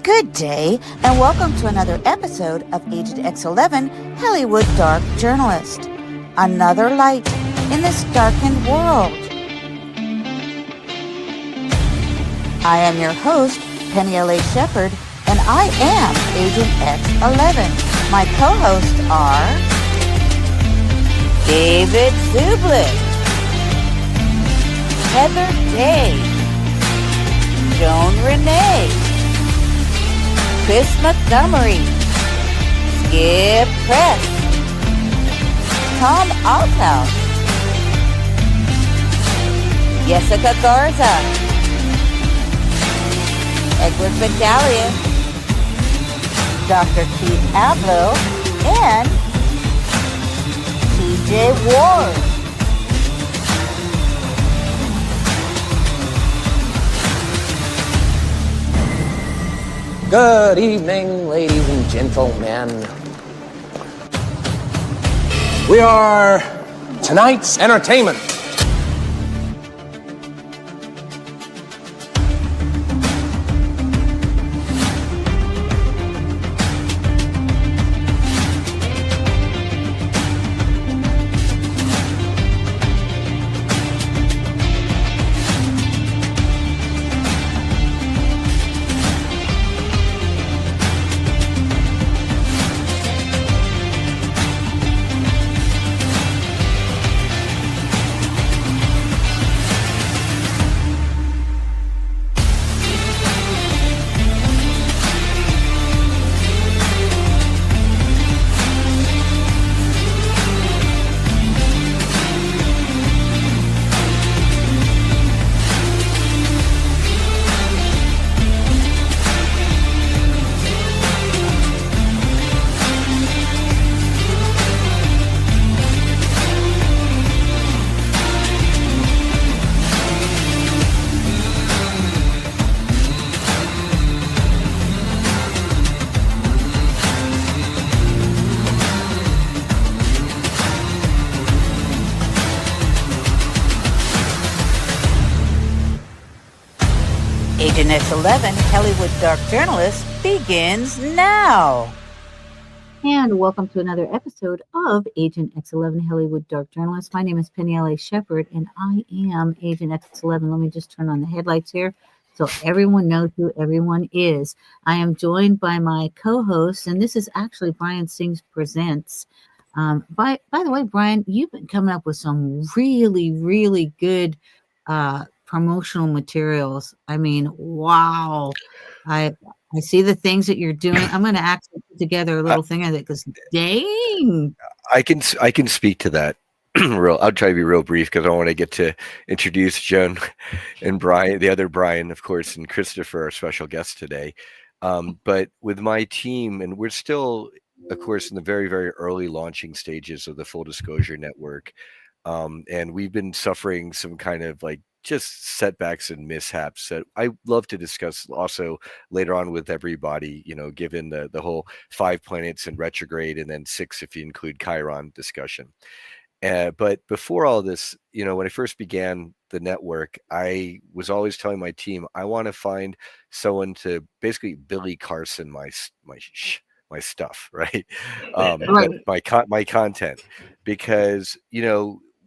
Good day, and welcome to another episode of AgentX11 Hollywood Dark Journalist. Another light in this darkened world. I am your host, Penny L.A. Shepherd, and I am Agent X11. My co-hosts are David Zublik, Heather Day, Joan Renee, Chris Montgomery, Skip Press, Tom Althouse, Jessica Garza, Edward Battalion, Dr. Keith Abloh, and TJ Ward. Good evening, ladies and gentlemen. We are tonight's entertainment. Agent X11 Hollywood Dark Journalist begins now. And welcome to another episode of Agent X11 Hollywood Dark Journalist. My name is Penny L.A. Shepherd, and I am Agent X11. Let me just turn on the headlights here so everyone knows who everyone is. I am joined by my co-host, and this is actually Brian Sings Presents. By the way, Brian, you've been coming up with some really, really good promotional materials. I mean, wow. I see the things that you're doing. I'm going to actually put together a little thing of it because dang. I can speak to that. I'll try to be real brief because I want to get to introduce Joan and Brian, the other Brian, of course, and Christopher, our special guest today. But with my team, and we're still, of course, in the very, very early launching stages of the Full Disclosure Network. And we've been suffering some kind of like just setbacks and mishaps that I love to discuss also later on with everybody, given the whole 5 planets in retrograde and then 6 if you include Chiron discussion. But before all this, when I first began the network, I was always telling my team, I want to find someone to basically Billy Carson my stuff, right? My content, because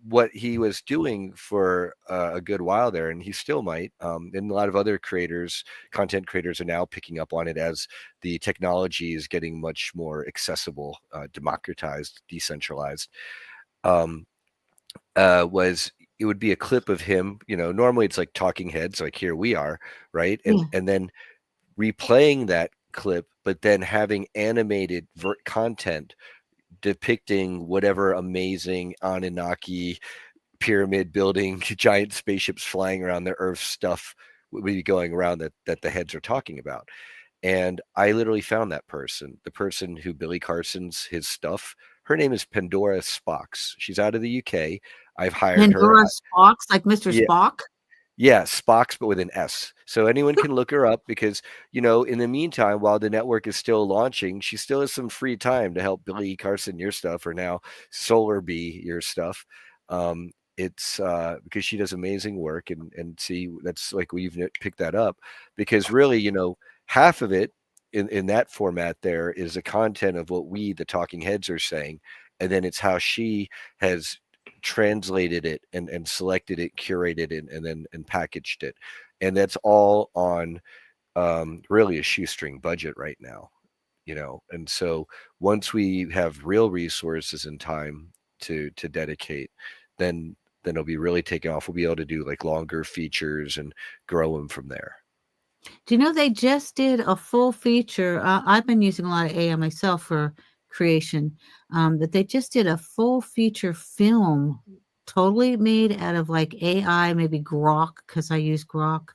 what he was doing for a good while there, and he still might, and a lot of other content creators are now picking up on it as the technology is getting much more accessible, democratized, decentralized. It would be a clip of him, normally it's like talking heads, like here we are, right? And then replaying that clip, but then having animated content depicting whatever amazing Anunnaki pyramid building, giant spaceships flying around the Earth stuff would be going around that the heads are talking about. And I literally found that person, the person who Billy Carson's his stuff. Her name is Pandora Spox. She's out of the UK. I've hired Pandora her. Spox, like Mr. Spock? Yeah, Spox, but with an S. So anyone can look her up because, in the meantime, while the network is still launching, she still has some free time to help Billy Carson your stuff, or now Solar Bee your stuff. it's because she does amazing work, and see, that's like we've picked that up, because really, half of it in that format there is the content of what we, the talking heads, are saying, and then it's how she has translated it and selected it, curated it, and then packaged it, and that's all on really a shoestring budget right now. And so once we have real resources and time to dedicate, then it'll be really taking off. We'll be able to do like longer features and grow them from there. Do you know they just did a full feature? I've been using a lot of AI myself for creation, but they just did a full feature film, totally made out of like AI, maybe Grok, because I use Grok.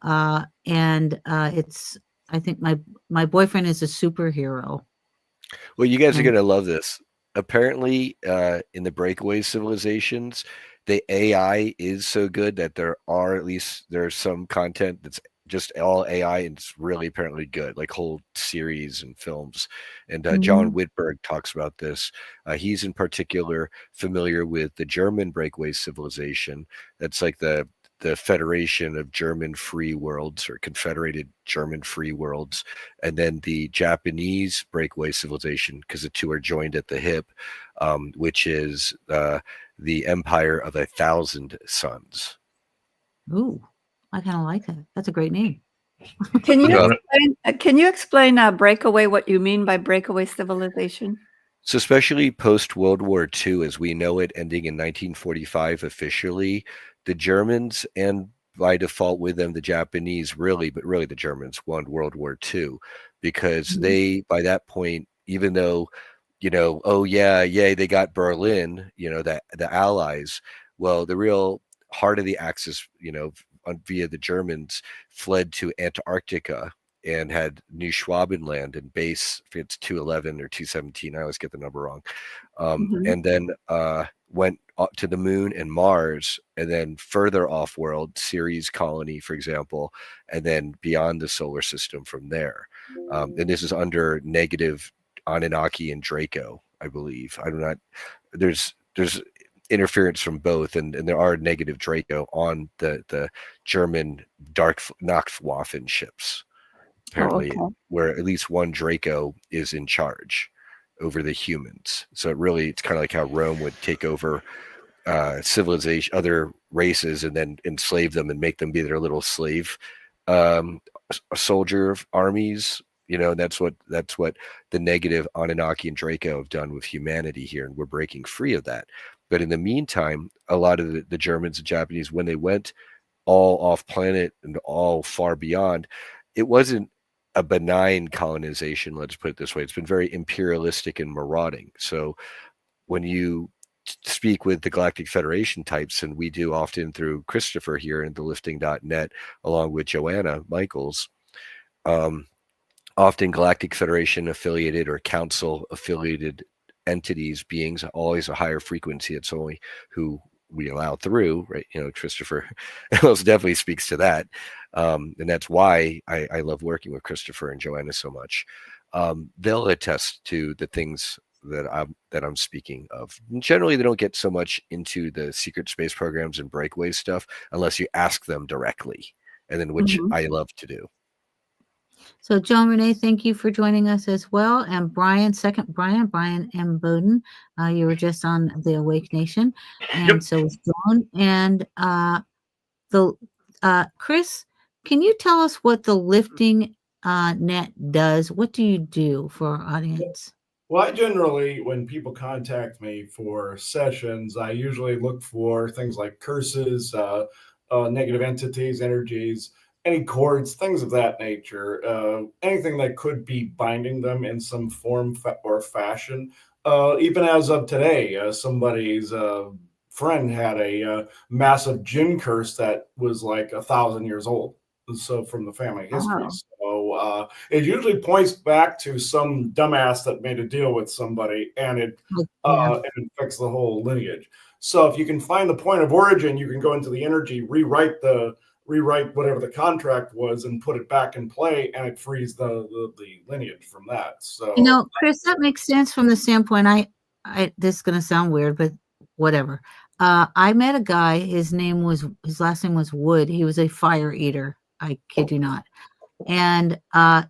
And it's, I think my boyfriend is a superhero. Well, you guys are And going to love this. Apparently, in the breakaway civilizations, the AI is so good that there's some content that's just all AI, and it's really apparently good, like whole series and films. And John Mhm. Whitberg talks about this. He's in particular familiar with the German breakaway civilization. That's like the Federation of German Free Worlds, or Confederated German Free Worlds, and then the Japanese breakaway civilization, because the two are joined at the hip, which is the Empire of 1,000 Suns. Ooh, I kind of like that. That's a great name. Can you Well, explain breakaway, what you mean by breakaway civilization? So especially post World War II, as we know it, ending in 1945 officially, the Germans, and by default with them the Japanese, but really the Germans won World War II, because Mhm. they, by that point, even though, oh yeah, yay, they got Berlin, that the Allies, well, the real heart of the Axis, via the Germans, fled to Antarctica and had New Schwabenland and base, I think it's 211 or 217. I always get the number wrong. Mhm. And then went to the moon and Mars, and then further off world, Ceres colony, for example, and then beyond the solar system from there. And this is under negative Anunnaki and Draco, I believe. I'm not, there's interference from both, and there are negative Draco on the German Dark Nachtwaffen ships, Oh, apparently, okay. where at least one Draco is in charge over the humans. So it's kind of like how Rome would take over civilization, other races, and then enslave them and make them be their little slave um, soldier armies. That's what the negative Anunnaki and Draco have done with humanity here, and we're breaking free of that. But in the meantime, a lot of the Germans and Japanese, when they went all off planet and all far beyond, it wasn't a benign colonization, let's put it this way. It's been very imperialistic and marauding. So when you speak with the Galactic Federation types, and we do often through Christopher here in thelifting.net, along with Joanna Michaels, often Galactic Federation affiliated or council affiliated entities, beings, always a higher frequency. It's only who we allow through, right? Christopher most definitely speaks to that. And that's why I love working with Christopher and Joanna so much. They'll attest to the things that I'm speaking of. And generally, they don't get so much into the secret space programs and breakaway stuff unless you ask them directly, and then which Mhm. I love to do. So, John Renee, thank you for joining us as well. And Brian M. Bowden, you were just on the Awake Nation. And so was John. And Chris, can you tell us what the lifting net does? What do you do for our audience? Well, I generally, when people contact me for sessions, I usually look for things like curses, negative entities, energies, any cords, things of that nature, anything that could be binding them in some form or fashion. Even as of today, somebody's friend had a massive gin curse that was like 1,000 years old. So from the family history. Oh, So it usually points back to some dumbass that made a deal with somebody, and it yeah. affects the whole lineage. So if you can find the point of origin, you can go into the energy, rewrite whatever the contract was, and put it back in play, and it frees the lineage from that. So Chris, that makes sense from the standpoint. This is going to sound weird, but whatever. I met a guy. His last name was Wood. He was a fire eater. I kid you not. And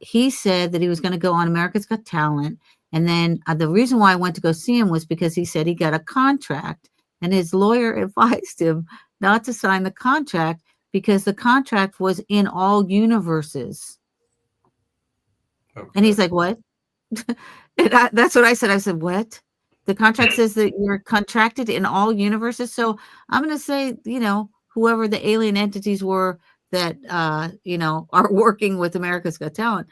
he said that he was going to go on America's Got Talent. And then the reason why I went to go see him was because he said he got a contract, and his lawyer advised him not to sign the contract because the contract was in all universes. Okay. And he's like, what? And that's what I said. I said, what? The contract says that you're contracted in all universes. So I'm going to say, whoever the alien entities were that, are working with America's Got Talent,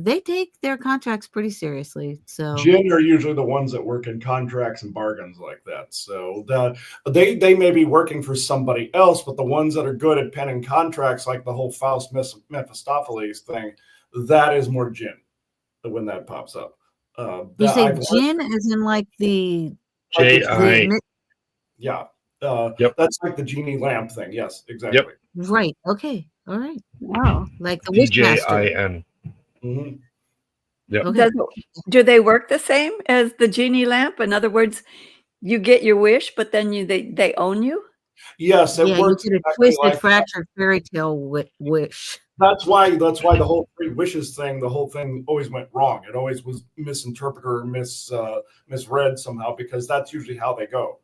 they take their contracts pretty seriously. So Jinn are usually the ones that work in contracts and bargains like that. So they may be working for somebody else, but the ones that are good at penning contracts, like the whole Faust Mephistopheles thing, that is more Jinn when that pops up. You say Jinn as in like the J-I. Yeah. Yep. That's like the genie lamp thing. Yes, exactly. Yep. Right. Okay. All right. Wow. Like the Wishmaster. DJIN. Mm-hmm. Yep. Okay. Do they work the same as the genie lamp? In other words, you get your wish, but then they own you? Yes, it works. You get a exactly twisted, like fractured fairy tale wish. That's why the whole three wishes thing, the whole thing always went wrong. It always was misinterpreted or misread somehow, because that's usually how they go.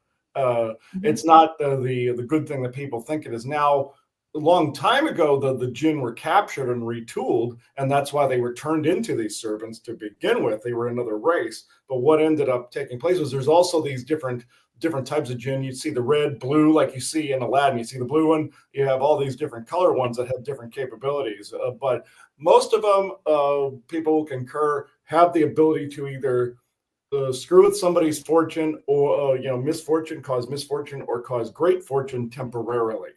It's not the good thing that people think it is. Now, a long time ago, the Jinn were captured and retooled, and that's why they were turned into these servants to begin with. They were another race. But what ended up taking place was there's also these different types of Jinn. You see the red, blue, like you see in Aladdin. You see the blue one. You have all these different color ones that have different capabilities. But most of them, people will concur, have the ability to either screw with somebody's fortune, or misfortune, or cause great fortune temporarily.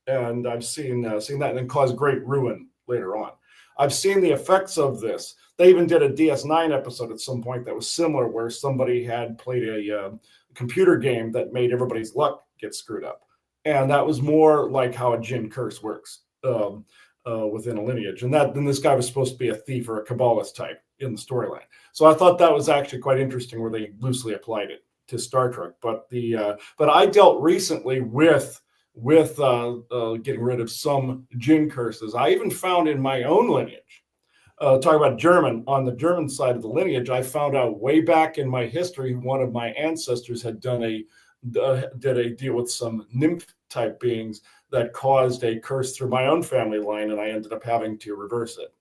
And I've seen that, and then cause great ruin later on. I've seen the effects of this. They even did a DS9 episode at some point that was similar, where somebody had played a computer game that made everybody's luck get screwed up. And that was more like how a Jinn curse works within a lineage. And then this guy was supposed to be a thief or a Kabbalist type in the storyline. So I thought that was actually quite interesting, where they loosely applied it to Star Trek. But I dealt recently with getting rid of some Jinn curses. I even found in my own lineage, talk about German, on the German side of the lineage, I found out way back in my history, one of my ancestors had done did a deal with some nymph type beings that caused a curse through my own family line, and I ended up having to reverse it.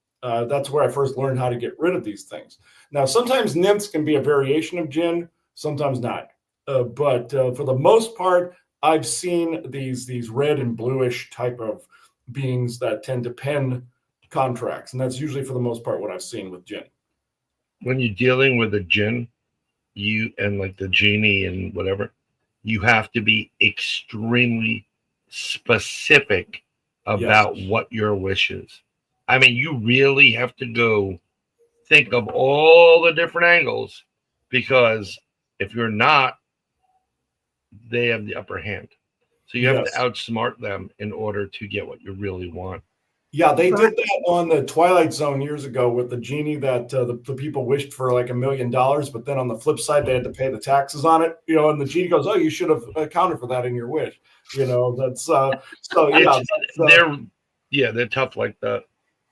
That's where I first learned how to get rid of these things. Now, sometimes nymphs can be a variation of Jinn, sometimes not. But for the most part, I've seen these red and bluish type of beings that tend to pen contracts, and that's usually, for the most part, what I've seen with Jinn. When you're dealing with a Jinn, and like the genie and whatever, you have to be extremely specific about what your wish is. I mean, you really have to go think of all the different angles, because if you're not, they have the upper hand. So you have to outsmart them in order to get what you really want. Yeah, they did that on the Twilight Zone years ago with the genie that the people wished for like $1 million, but then on the flip side, they had to pay the taxes on it. And the genie goes, "Oh, you should have accounted for that in your wish." That's so. Yeah, they're tough like that.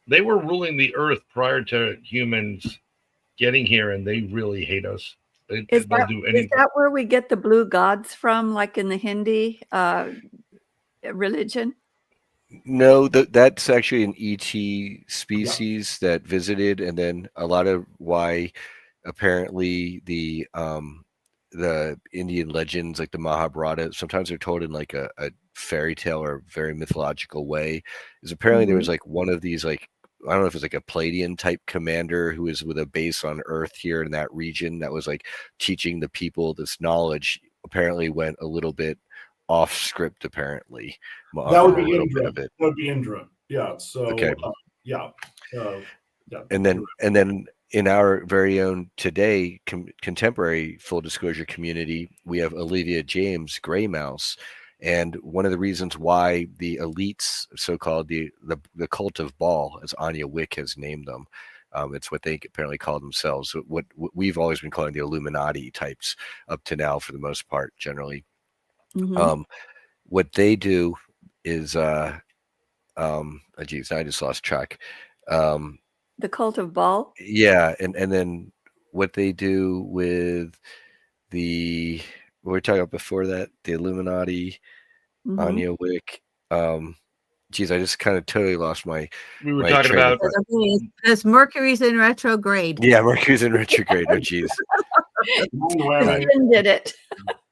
They were ruling the earth prior to humans getting here, and they really hate us. Is that where we get the blue gods from, like in the Hindi religion? No, that's actually an ET species that visited, and then a lot of why apparently the Indian legends, like the Mahabharata, sometimes they're told in like a fairy tale or very mythological way, is apparently there was like one of these, like, I don't know if it's like a Palladian type commander who was with a base on Earth here in that region that was like teaching the people this knowledge. Apparently went a little bit off script. Apparently, that would be Indra. That would be Indra. Yeah. So okay. Yeah. And then in our very own today contemporary full disclosure community, we have Olivia James, Grey Mouse. And one of the reasons why the elites, so-called the cult of Baal, as Anya Wick has named them, it's what they apparently call themselves. What we've always been calling the Illuminati types up to now, for the most part, generally. Mhm. What they do is, geez, I just lost track. The cult of Baal. Yeah, and then what they do with the what we were talking about before that, the Illuminati, Mhm. Anya Wick. Geez, I just kind of totally lost my We were my talking train of about thought. Because Mercury's in retrograde. Yeah, Mercury's in retrograde. Oh, geez. The jinn did it.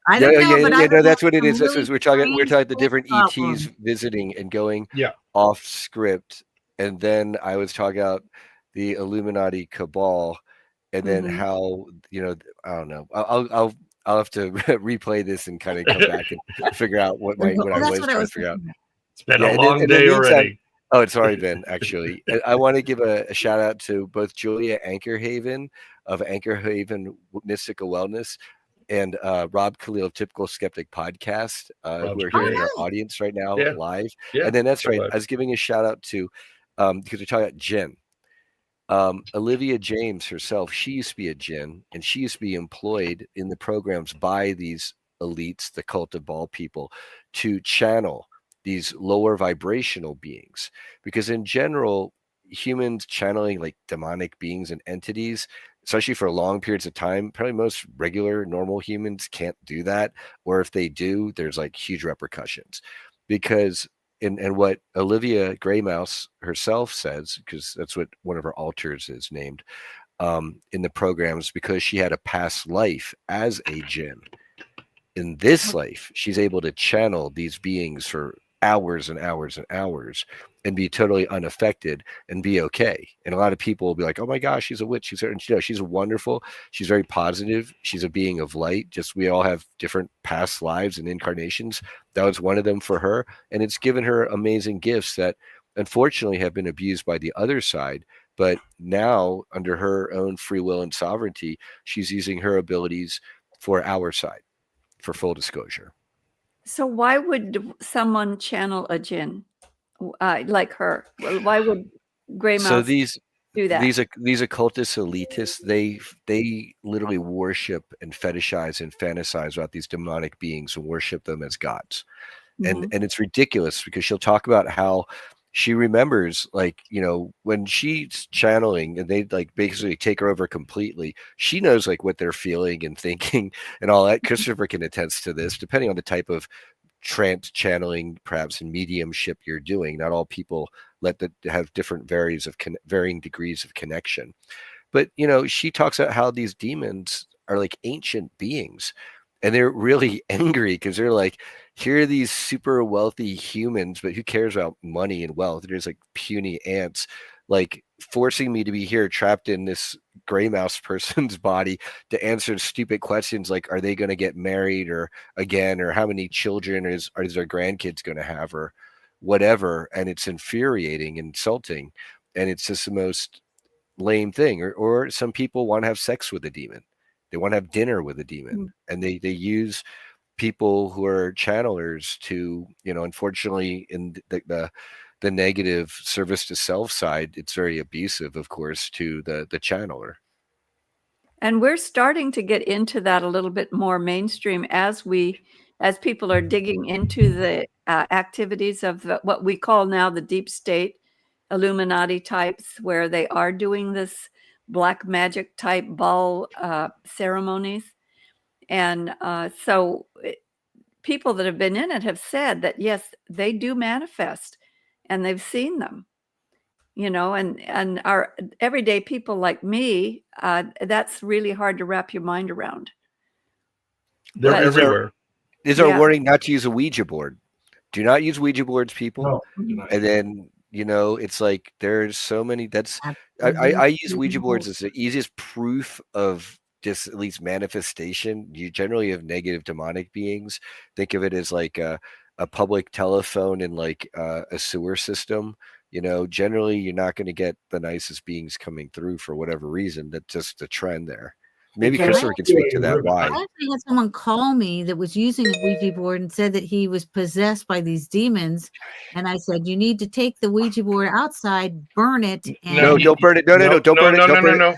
I Yeah, don't know, yeah, but yeah. I've No, had that's what it some is. That's really what we're talking the strange different health ETs problems. visiting and going yeah. off script, and then I was talking about the Illuminati cabal, and then Mhm. how I don't know. I'll have to replay this and kind of come back and figure out what I That's was what I trying was to figure out. thinking. It's been Yeah, a and then long in the day meantime, already. oh, it's already been actually. I want to give a shout out to both Julia Anchorhaven of Anchorhaven Mystical Wellness and Rob Khalil of Typical Skeptic Podcast, who Rob's are here great. in our nice. audience right now Yeah. live. Yeah. And then that's right. Bye-bye. I was giving a shout out to because we're talking about Jen. Olivia James herself, she used to be a djinn, and she used to be employed in the programs by these elites, the cult of Baal people, to channel these lower vibrational beings. Because in general, humans channeling like demonic beings and entities, especially for long periods of time, probably most regular, normal humans can't do that. Or if they do, there's like huge repercussions. Because and what Olivia Graymouse herself says, because that's what one of her altars is named in the programs, because she had a past life as a djinn. In this life, she's able to channel these beings for hours and hours and hours and be totally unaffected and be okay. And a lot of people will be like, "Oh my gosh, she's a witch." She's wonderful. She's very positive. She's a being of light. Just we all have different past lives and incarnations. That was one of them for her, and it's given her amazing gifts that unfortunately have been abused by the other side. But now, under her own free will and sovereignty, she's using her abilities for our side. For full disclosure. So why would someone channel a jinn like her? Well, why would Gray So Mouse do that? these occultist elitists, they literally worship and fetishize and fantasize about these demonic beings and worship them as gods. Mhm. And it's ridiculous because she'll talk about how she remembers, like, when she's channeling and they like basically take her over completely, she knows like what they're feeling and thinking and all that. Christopher can attest to this, depending on the type of trance channeling, perhaps in mediumship you're doing. Not all people have different varying degrees of connection. But she talks about how these demons are like ancient beings, and they're really angry because they're like, here are these super wealthy humans, but who cares about money and wealth? There's like puny ants, like forcing me to be here trapped in this gray mouse person's body to answer stupid questions like, are they going to get married or again, or how many children is their grandkids going to have, or whatever. And it's infuriating, insulting, and it's just the most lame thing. Or some people want to have sex with a demon, they want to have dinner with a demon, and they use people who are channelers to, unfortunately, in the negative service to self side, it's very abusive, of course, to the channeler. And we're starting to get into that a little bit more mainstream as people are digging into the activities of what we call now the deep state Illuminati types, where they are doing this black magic type ball ceremonies. And so people that have been in it have said that, yes, they do manifest and they've seen them. And our everyday people like me, that's really hard to wrap your mind around. They're But everywhere. Is our Yeah. warning not to use a Ouija board? Do not use Ouija boards, people. No, And then it's like there's so many. That's I Absolutely. use Ouija boards as the easiest proof of just at least manifestation. You generally have negative demonic beings. Think of it as like a public telephone in like a sewer system. Generally you're not going to get the nicest beings coming through for whatever reason. That's just the trend there. Maybe can Christopher can speak to that. I Why? actually had someone call me that was using a Ouija board and said that he was possessed by these demons. And I said, you need to take the Ouija board outside, burn it, and No, don't burn it. No, don't burn it. Don't burn it. No.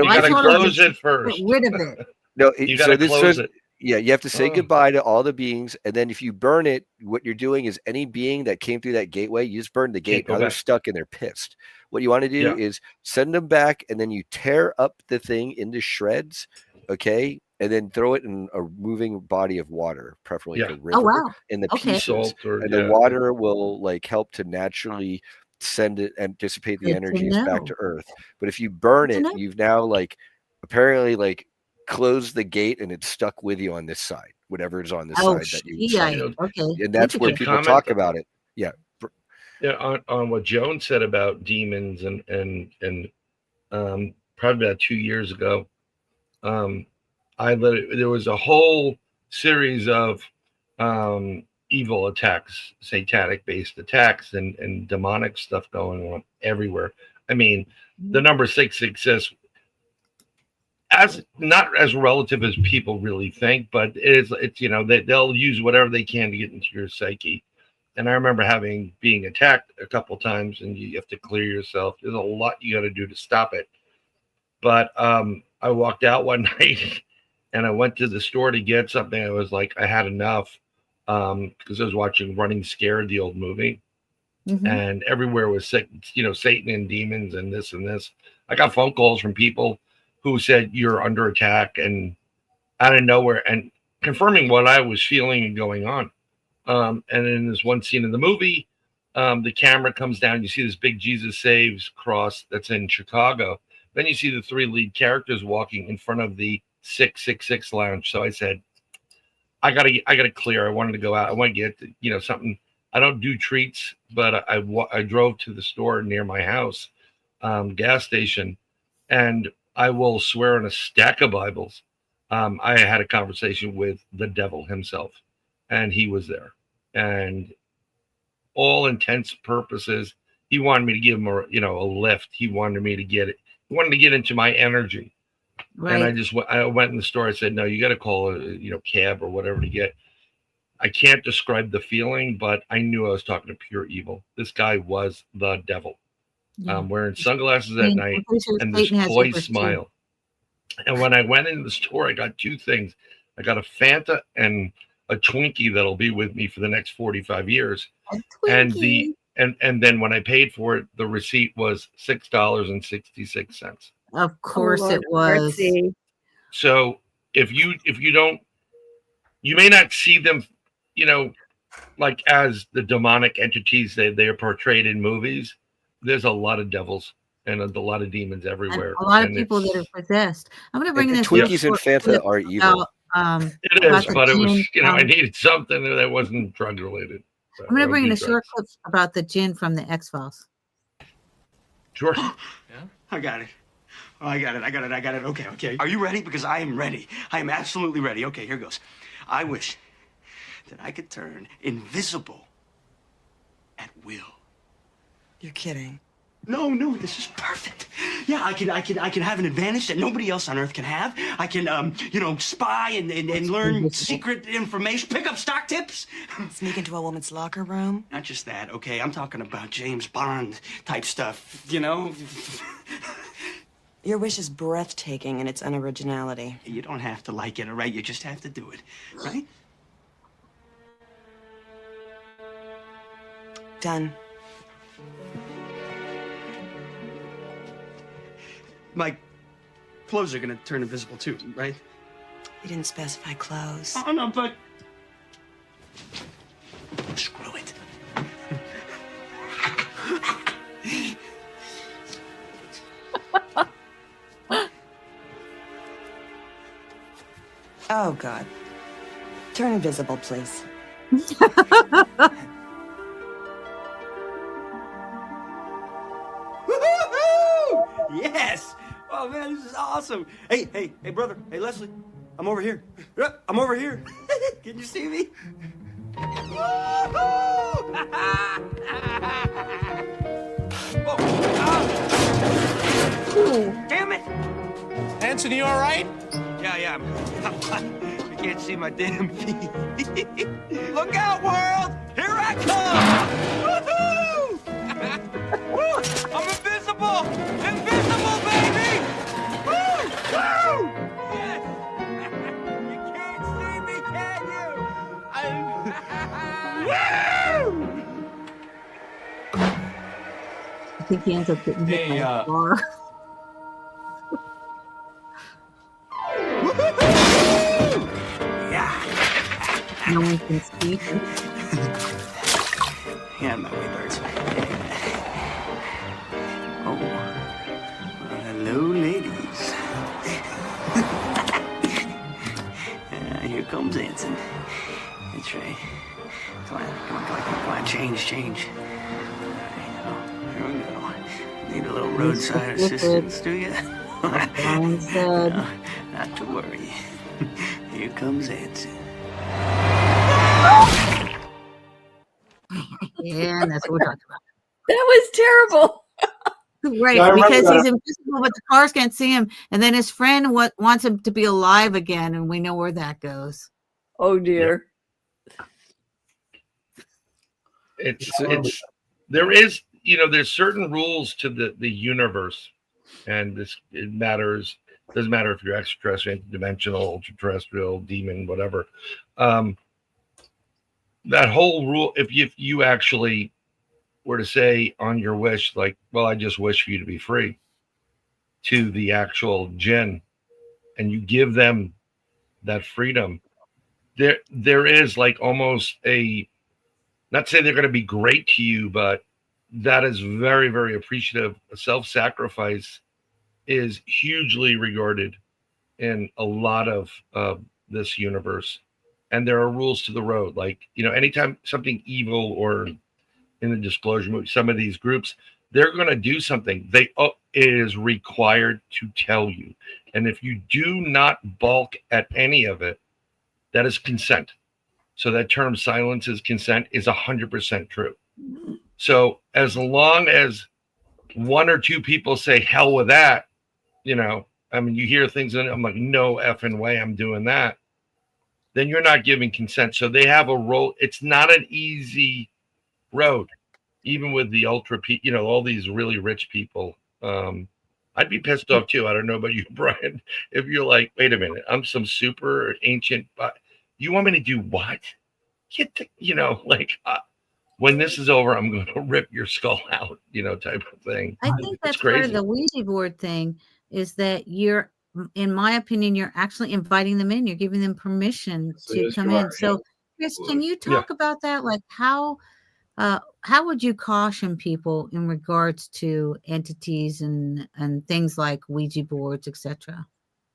You I gotta told him close to it first. get rid of it. No, You so gotta this close was it. Yeah, you have to say goodbye to all the beings, and then if you burn it, what you're doing is any being that came through that gateway, you just burn the gate. go Now they're back. stuck and they're pissed. What you want to do is send them back, and then you tear up the thing into shreds, okay, and then throw it in a moving body of water, preferably like a river, Oh, wow. in the Okay. pieces, Salt or and the water will like help to naturally send it and dissipate the Good to energies back know. to Earth. But if you burn Good to it, know. you've now like apparently like closed the gate and it's stuck with you on this side, whatever is on this Oh, side that you yeah. Okay. and that's Good where to people comment talk about it. Yeah. On what Joan said about demons and probably about 2 years ago, there was a whole series of evil attacks, satanic based attacks and demonic stuff going on everywhere. I mean, the number 666 as not as relative as people really think, but it's they'll use whatever they can to get into your psyche. And I remember being attacked a couple times, and you have to clear yourself. There's a lot you got to do to stop it. But I walked out one night and I went to the store to get something. I was like, I had enough because I was watching Running Scared, the old movie, and everywhere was sick, Satan and demons and this and this. I got phone calls from people who said you're under attack and out of nowhere and confirming what I was feeling and going on. And in this one scene in the movie, the camera comes down. You see this big Jesus Saves cross that's in Chicago. Then you see the 3 lead characters walking in front of the 666 lounge. So I said, I gotta clear. I wanted to go out. I want to get something. I don't do treats, but I drove to the store near my house, gas station, and I will swear on a stack of Bibles. I had a conversation with the devil himself, and he was there. And all intents purposes, he wanted me to give him a lift. He wanted me to get it. He wanted to get into my energy. Right. And I went in the store. I said, no, you got to call a cab or whatever to get. I can't describe the feeling, but I knew I was talking to pure evil. This guy was the devil. Wearing sunglasses at night and this coy smile. And when I went into the store, I got 2 things. I got a Fanta and a Twinkie that'll be with me for the next 45 years. And then when I paid for it, the receipt was $6.66. Of course it was. So if you don't, you may not see them, like as the demonic entities they are portrayed in movies. There's a lot of devils and a lot of demons everywhere. And a lot of people that are possessed. I'm going to bring this. Twinkies and Fanta are evil. It is, but it was, I needed something that wasn't drug related. So I'm going to bring in a short clip about the gin from the X-Files. Sure. Yeah, I got it. Oh, I got it. Okay. Are you ready? Because I am ready. I am absolutely ready. Okay, here goes. I wish that I could turn invisible at will. You're kidding. No, this is perfect. Yeah, I can have an advantage that nobody else on Earth can have. I can, spy and learn secret information, pick up stock tips. Sneak into a woman's locker room? Not just that, okay? I'm talking about James Bond type stuff, Your wish is breathtaking in its unoriginality. You don't have to like it, all right? You just have to do it, right? Done. My clothes are gonna turn invisible too, right? You didn't specify clothes. Oh, no, but... Screw it. Oh, God. Turn invisible, please. Yes! Oh, man, this is awesome. Hey, brother. Hey, Leslie. I'm over here. I'm over here. Can you see me? Damn it! Anthony, you all right? Yeah. I can't see my damn feet. Look out, world! Here I come! Woohoo! Woo! I'm invisible! Invisible, baby! Woo! Woo! Yes! You can't see I think he ends up getting hit by a car. Yeah. No one can speak. Yeah, my way, birds. Oh, well, hello, ladies. Here comes Anson. That's right. Come on. Change. All right, now, here we go. Need a little roadside assistance, do you? Brian said. No, not to worry. Here comes Anson. Yeah, and that's what we're talking about. That was terrible. Right, Yeah, because he's invisible, but the cars can't see him. And then his friend wants him to be alive again, and we know where that goes. Oh dear. It's there is, there's certain rules to the universe, and it matters. Doesn't matter if you're extraterrestrial, interdimensional, ultra-terrestrial, demon, whatever. That whole rule, if you actually were to say on your wish, like, well, I just wish for you to be free, to the actual jinn, and you give them that freedom, there is like almost not saying they're going to be great to you, but that is very, very appreciative. Self-sacrifice is hugely regarded in a lot of this universe. And there are rules to the road. Like, anytime something evil, or in the disclosure movie, some of these groups, they're going to do something. It is required to tell you. And if you do not balk at any of it, that is consent. So that term silence is consent is 100% true. So as long as one or two people say hell with that, you hear things and I'm like, no effing way I'm doing that. Then you're not giving consent. So they have a role. It's not an easy road, even with the ultra, all these really rich people. I'd be pissed off too. I don't know about you, Brian. If you're like, wait a minute, I'm some super ancient, you want me to do what? When this is over, I'm going to rip your skull out, type of thing. I think that's part of the Ouija board thing, is that you're, in my opinion, you're actually inviting them in. You're giving them permission to come in. So, Chris, can you talk about that? Like how would you caution people in regards to entities and things like Ouija boards, etc.?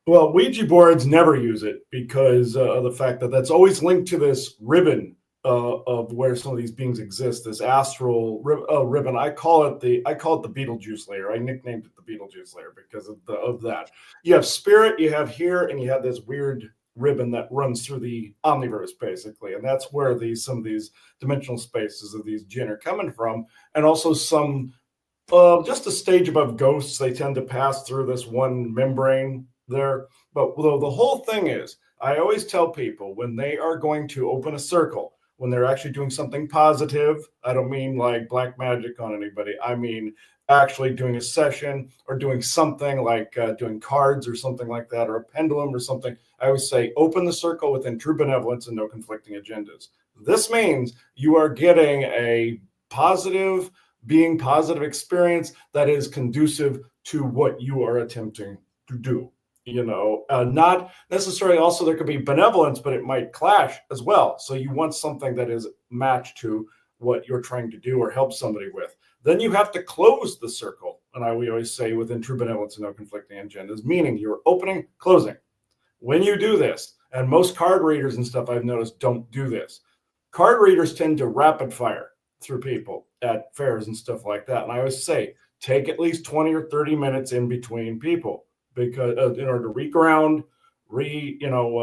Well, Ouija boards never use it because of the fact that that's always linked to this ribbon of where some of these beings exist. This astral ribbon. I call it the Beetlejuice layer. I nicknamed it the Beetlejuice layer because of that. You have spirit, you have here, and you have this weird ribbon that runs through the omniverse, basically, and that's where some of these dimensional spaces of these jinn are coming from, and also some just a stage above ghosts. They tend to pass through this one membrane there. But the whole thing is, I always tell people when they are going to open a circle, when they're actually doing something positive, I don't mean like black magic on anybody. I mean actually doing a session or doing something like doing cards or something like that, or a pendulum or something. I always say, open the circle within true benevolence and no conflicting agendas. This means you are getting a positive experience that is conducive to what you are attempting to do. Not necessarily, also there could be benevolence, but it might clash as well. So you want something that is matched to what you're trying to do or help somebody with. Then you have to close the circle. And we always say within true benevolence and no conflicting agendas, meaning you're opening, closing. When you do this, and most card readers and stuff I've noticed don't do this. Card readers tend to rapid fire through people at fairs and stuff like that. And I always say, take at least 20 or 30 minutes in between people, because in order to reground,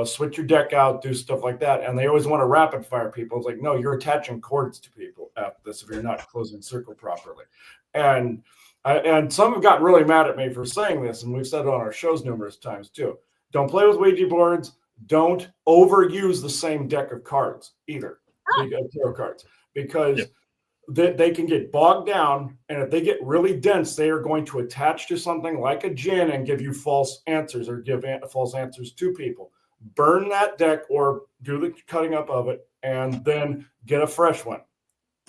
switch your deck out, do stuff like that. And they always want to rapid fire people. It's like, no, you're attaching cords to people after this if you're not closing the circle properly. And some have gotten really mad at me for saying this, and we've said it on our shows numerous times too. Don't play with Ouija boards. Don't overuse the same deck of cards either, tarot cards, because they can get bogged down, and if they get really dense, they are going to attach to something like a djinn and give you false answers or give false answers to people. Burn that deck or do the cutting up of it, and then get a fresh one.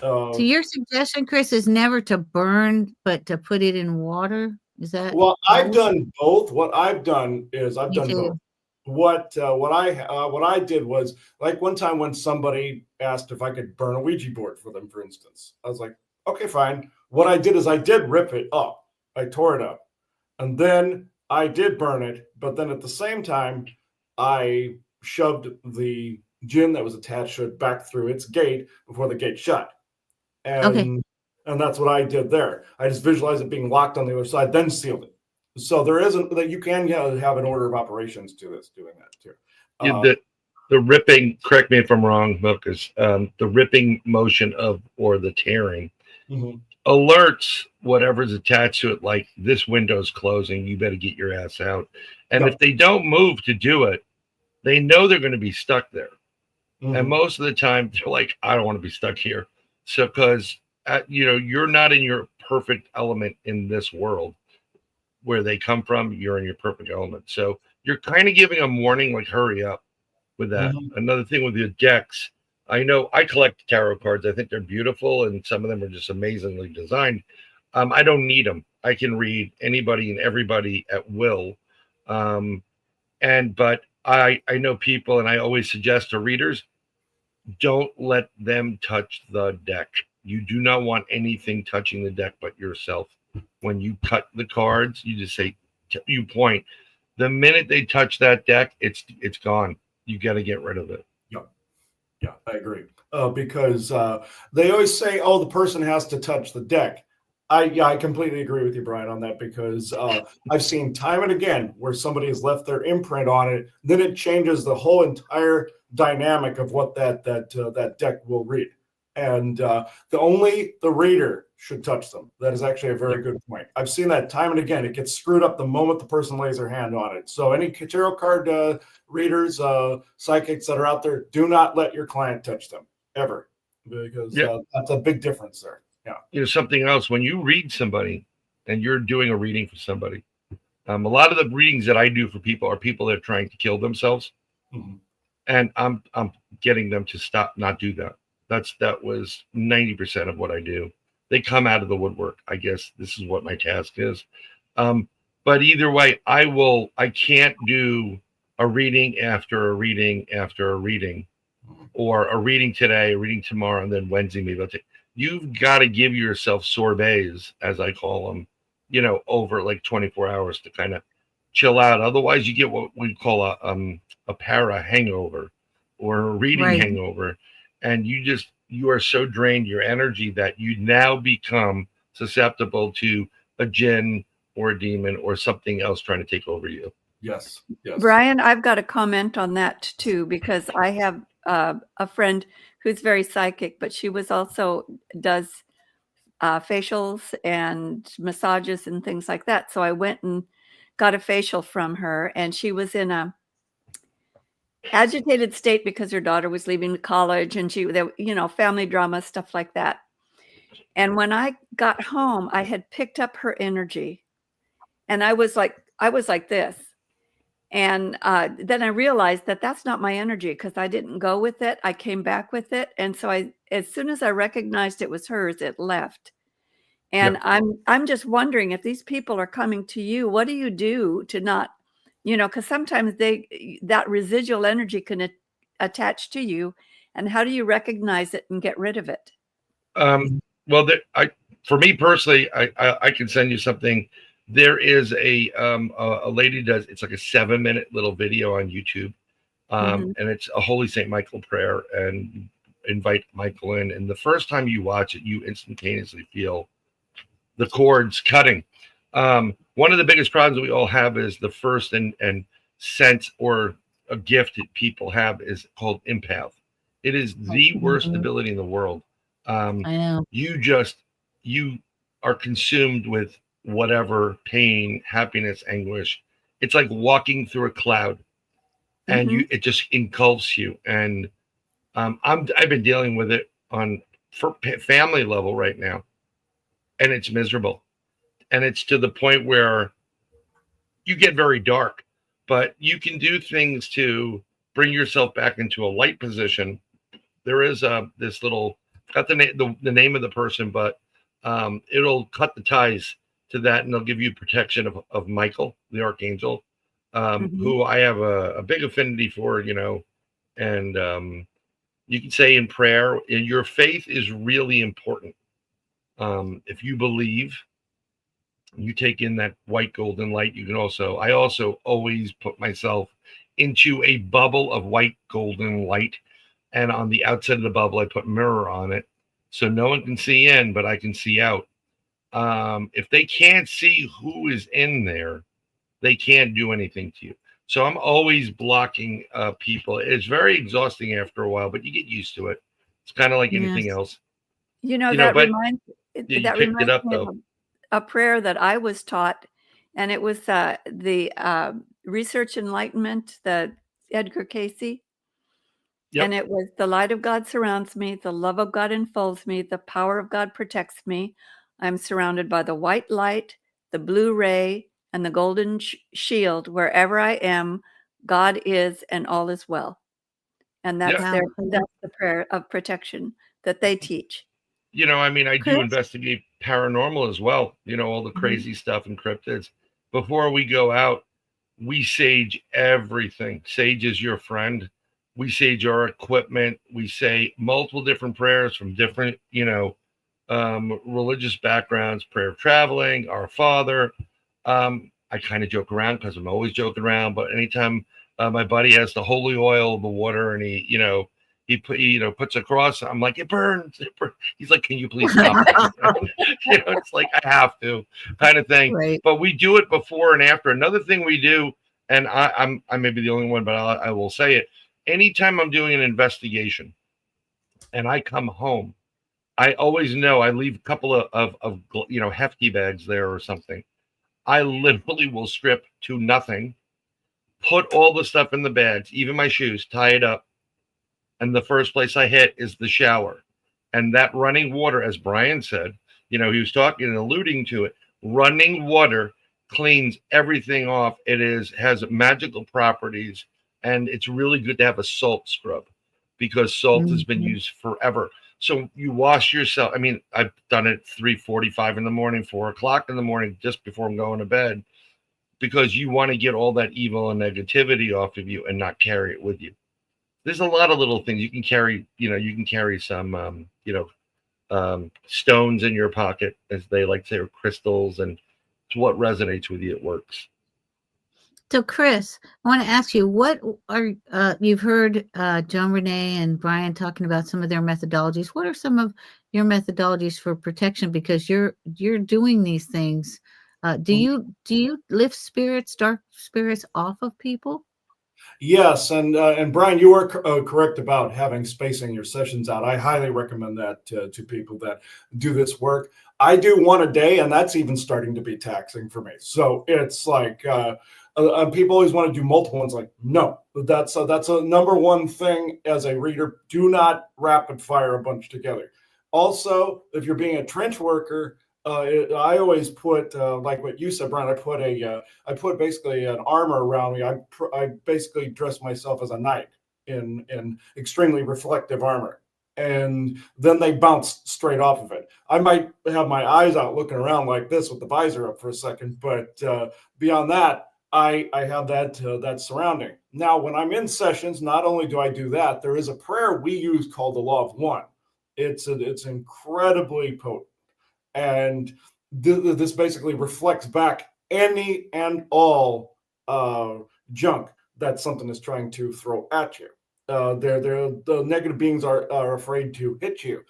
So your suggestion, Chris, is never to burn, but to put it in water. Is that? Well, I've done both. What I've done is I've Me done too. both. What I did was, like, one time when somebody asked if I could burn a Ouija board for them, for instance, I was like, okay, fine. What I did is I did rip it up. I tore it up, and then I did burn it. But then at the same time, I shoved the gin that was attached to it back through its gate before the gate shut. Okay. And that's what I did there. I just visualized it being locked on the other side, then sealed it. So there isn't that you can have an order of operations to this, doing that too. The ripping, correct me if I'm wrong, Milkus, the ripping motion or the tearing alerts whatever's attached to it, like this window's closing, you better get your ass out. And if they don't move to do it, they know they're going to be stuck there. And most of the time they're like, I don't want to be stuck here. So, because you're not in your perfect element in this world where they come from, you're in your perfect element. So you're kind of giving them warning, like, hurry up with that. Another thing with your decks, I know I collect tarot cards. I think they're beautiful, and some of them are just amazingly designed. I don't need them. I can read anybody and everybody at will. But I know people, and I always suggest to readers, don't let them touch the deck. You do not want anything touching the deck but yourself. When you cut the cards, you just say, you point. The minute they touch that deck, it's gone. You got to get rid of it. Yeah, I agree. Because they always say, oh, the person has to touch the deck. I completely agree with you, Brian, on that, because I've seen time and again where somebody has left their imprint on it. Then it changes the whole entire dynamic of what that deck will read. And the reader should touch them. That is actually a very good point. I've seen that time and again. It gets screwed up the moment the person lays their hand on it. So any tarot card readers, psychics that are out there, do not let your client touch them ever, because that's a big difference there. Yeah. Something else, when you read somebody and you're doing a reading for somebody, a lot of the readings that I do for people are people that are trying to kill themselves. And I'm getting them to stop, not do that. That was 90% of what I do. They come out of the woodwork. I guess this is what my task is. But either way, I can't do a reading after a reading after a reading, or a reading today, a reading tomorrow, and then Wednesday maybe I'll take. You've got to give yourself sorbets, as I call them, over like 24 hours to kind of chill out. Otherwise, you get what we call a para hangover or a reading hangover. And you are so drained, your energy, that you now become susceptible to a djinn or a demon or something else trying to take over you. Yes. Brian, I've got a comment on that too, because I have a friend who's very psychic, but she also does facials and massages and things like that. So I went and got a facial from her, and she was in a agitated state because her daughter was leaving college, and family drama, stuff like that. And when I got home, I had picked up her energy, and I was like this. And then I realized that that's not my energy, because I didn't go with it. I came back with it. And so as soon as I recognized it was hers, it left. And I'm just wondering, if these people are coming to you, what do you do to not, because sometimes that residual energy can attach to you. And how do you recognize it and get rid of it? Well, for me personally, I can send you something. There is a lady does, it's like a 7-minute little video on YouTube. And it's a Holy St. Michael prayer, and invite Michael in. And the first time you watch it, you instantaneously feel the cords cutting. One of the biggest problems we all have is the first and sense or a gift that people have is called empath. It is the worst ability in the world. I know. You are consumed with whatever pain, happiness, anguish. It's like walking through a cloud, and it just engulfs you. And I've been dealing with it on family level right now, and it's miserable. And it's to the point where you get very dark, but you can do things to bring yourself back into a light position. There is this little got the name of the person, but it'll cut the ties to that, and they'll give you protection of Michael, the archangel, who I have a big affinity for, and you can say in prayer, and your faith is really important. If you believe, you take in that white golden light. I also always put myself into a bubble of white golden light, and on the outside of the bubble I put mirror on it, so no one can see in, but I can see out. If they can't see who is in there, they can't do anything to you. So I'm always blocking people. It's very exhausting after a while, but you get used to it. It's kind of like anything else. That but reminds you that picked it reminds up me of though. a prayer that I was taught, and it was the Research Enlightenment, the Edgar Casey. Yep. And it was, the light of God surrounds me, the love of God enfolds me, the power of God protects me. I'm surrounded by the white light, the blue ray, and the golden shield. Wherever I am, God is, and all is well. And that's Yeah. that's the prayer of protection that they teach. I Chris? do investigate paranormal as well, all the crazy stuff and cryptids. Before we go out, we sage everything. Sage is your friend. We sage our equipment. We say multiple different prayers from different, religious backgrounds, prayer of traveling, our Father. I kind of joke around because I'm always joking around, but anytime my buddy has the holy oil of the water and he puts across, I'm like, it burns. He's like, can you please stop? It's like, I have to, kind of thing. Right. But we do it before and after. Another thing we do, and I may be the only one, but I will say it. Anytime I'm doing an investigation and I come home, I always know I leave a couple of hefty bags there or something. I literally will strip to nothing, put all the stuff in the bags, even my shoes, tie it up. And the first place I hit is the shower. And that running water, as Brian said, he was talking and alluding to it. Running water cleans everything off. Has magical properties, and it's really good to have a salt scrub because salt has been used forever. So you wash yourself. I've done it 3:45 in the morning, 4 o'clock in the morning, just before I'm going to bed, because you want to get all that evil and negativity off of you and not carry it with you. There's a lot of little things you can carry. You can carry some, stones in your pocket, as they like to say, or crystals, and it's what resonates with you. It works. So, Chris, I want to ask you, what are you've heard John Renee and Brian talking about some of their methodologies. What are some of your methodologies for protection? Because you're doing these things. Do you lift spirits, dark spirits, off of people? Yes, and Brian, you are correct about having spacing your sessions out. I highly recommend that to people that do this work. I do one a day, and that's even starting to be taxing for me. So it's like people always want to do multiple ones. Like, no, that's a number one thing as a reader. Do not rapid fire a bunch together. Also, if you're being a trench worker, I always put like what you said, Brian. I put basically an armor around me. I basically dress myself as a knight in extremely reflective armor, and then they bounce straight off of it. I might have my eyes out looking around like this with the visor up for a second, but beyond that, I have that surrounding. Now, when I'm in sessions, not only do I do that, there is a prayer we use called the Law of One. It's incredibly potent. And this basically reflects back any and all junk that something is trying to throw at you. The negative beings are afraid to hit you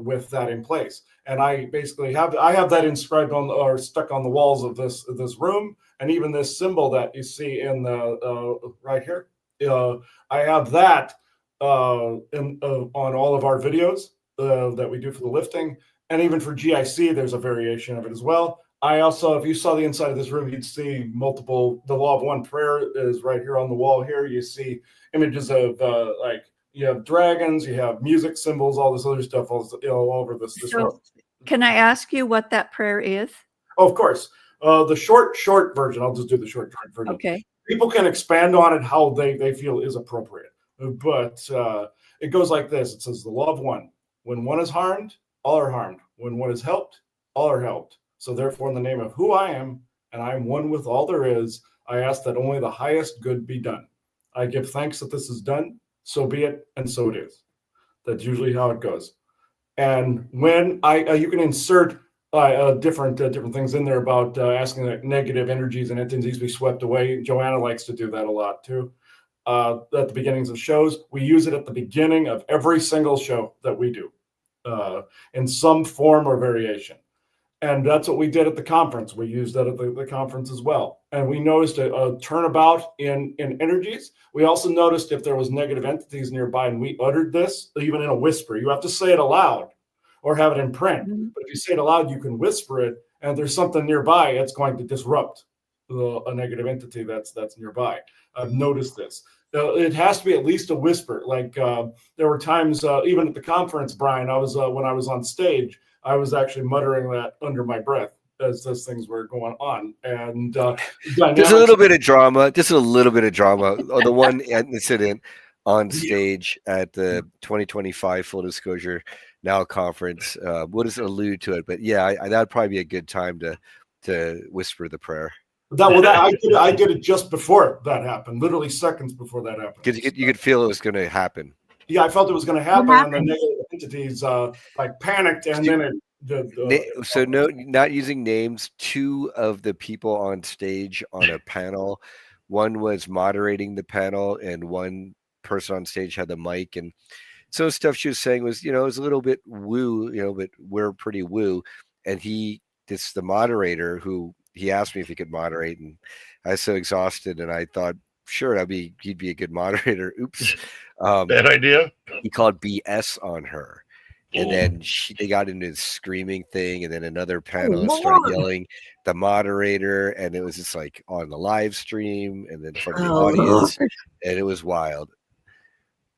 with that in place. And I basically have that inscribed on or stuck on the walls of this room, and even this symbol that you see in the right here. I have that on all of our videos that we do for the lifting. And even for GIC, there's a variation of it as well. I also, if you saw the inside of this room, you'd see multiple. The Law of One prayer is right here on the wall here. You see images of like you have dragons, you have music symbols, all this other stuff all over this room. Can I ask you what that prayer is? Oh, of course. The short version. I'll just do the short version. Okay. People can expand on it how they feel is appropriate. But it goes like this. It says, the Law of One. When one is harmed, all are harmed. When one is helped, all are helped. So therefore, in the name of who I am, and I am one with all there is, I ask that only the highest good be done. I give thanks that this is done, so be it, and so it is. That's usually how it goes. And when you can insert different things in there about asking that negative energies and entities be swept away. Joanna likes to do that a lot too. At the beginnings of shows, we use it at the beginning of every single show that we do, in some form or variation. And that's what we did at the conference. We used that at the conference as well. And we noticed a turnabout in energies. We also noticed if there was negative entities nearby and we uttered this, even in a whisper. You have to say it aloud or have it in print. Mm-hmm. But if you say it aloud, you can whisper it. And if there's something nearby, it's going to disrupt a negative entity that's nearby. I've noticed this. It has to be at least a whisper. Like there were times, even at the conference, Brian, when I was on stage, I was actually muttering that under my breath as those things were going on. And there's a little bit of drama, The one incident on stage at the 2025 Full Disclosure Now conference, what does it allude to it? But yeah, that'd probably be a good time to whisper the prayer. I did it just before that happened, literally seconds before that happened. Because you could feel it was going to happen. Yeah, I felt it was going to happen, and the negative entities panicked, and then not using names. Two of the people on stage on a panel, one was moderating the panel, and one person on stage had the mic, and so stuff she was saying was, it was a little bit woo, but we're pretty woo, and the moderator who he asked me if he could moderate, and I was so exhausted, and I thought, sure, he'd be a good moderator. Oops. Bad idea. He called BS on her. And then they got into this screaming thing. And then another panelist started yelling the moderator. And it was just like on the live stream and then from the audience. And it was wild.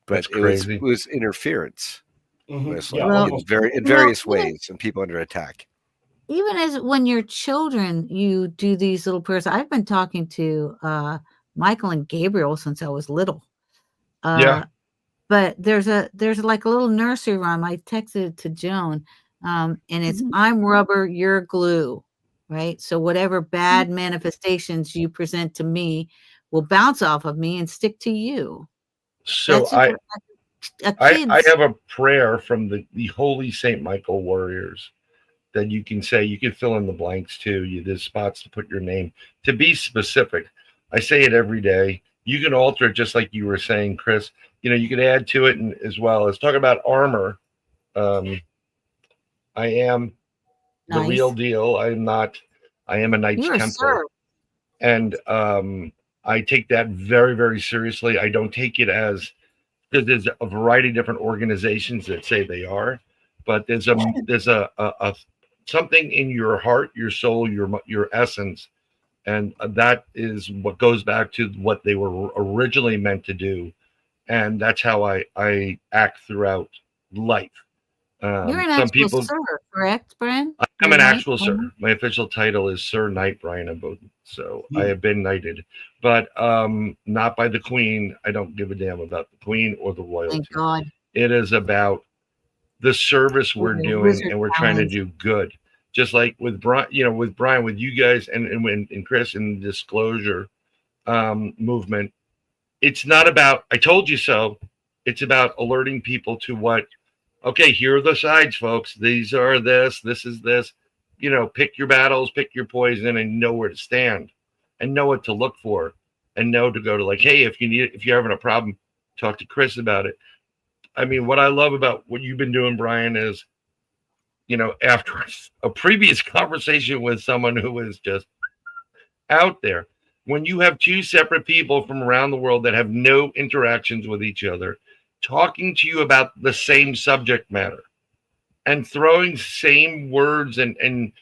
But it was interference. Mm-hmm. It was like in various ways and people under attack. Even as when you're children, you do these little prayers. I've been talking to Michael and Gabriel since I was little. But there's like a little nursery rhyme. I texted it to Joan, and it's I'm rubber, you're glue, right? So whatever bad manifestations you present to me will bounce off of me and stick to you. So I have a prayer from the Holy Saint Michael Warriors that you can say. You can fill in the blanks too. There's spots to put your name. To be specific, I say it every day. You can alter it just like you were saying, Chris. You could add to it, and as well as talk about armor. I am the real deal. I am a Knights Templar. And I take that very, very seriously. I don't take it as, because there's a variety of different organizations that say they are, but there's a something in your heart, your soul, your essence. And that is what goes back to what they were originally meant to do. And that's how I act throughout life. You're an actual sir, correct, Brian? I'm an actual sir. My official title is Sir Knight Brian Aboden. So I have been knighted, but not by the Queen. I don't give a damn about the Queen or the royalty. Thank God. It is about the service we're doing, and we're trying to do good. Just like with Brian, with you guys and Chris in the disclosure movement. It's not about, I told you so. It's about alerting people to okay, here are the sides, folks. These are this is this. Pick your battles, pick your poison, and know where to stand and know what to look for and know to go to hey, if you're having a problem, talk to Chris about it. I mean, what I love about what you've been doing, Brian, is, after a previous conversation with someone who was just out there, when you have two separate people from around the world that have no interactions with each other, talking to you about the same subject matter and throwing same words and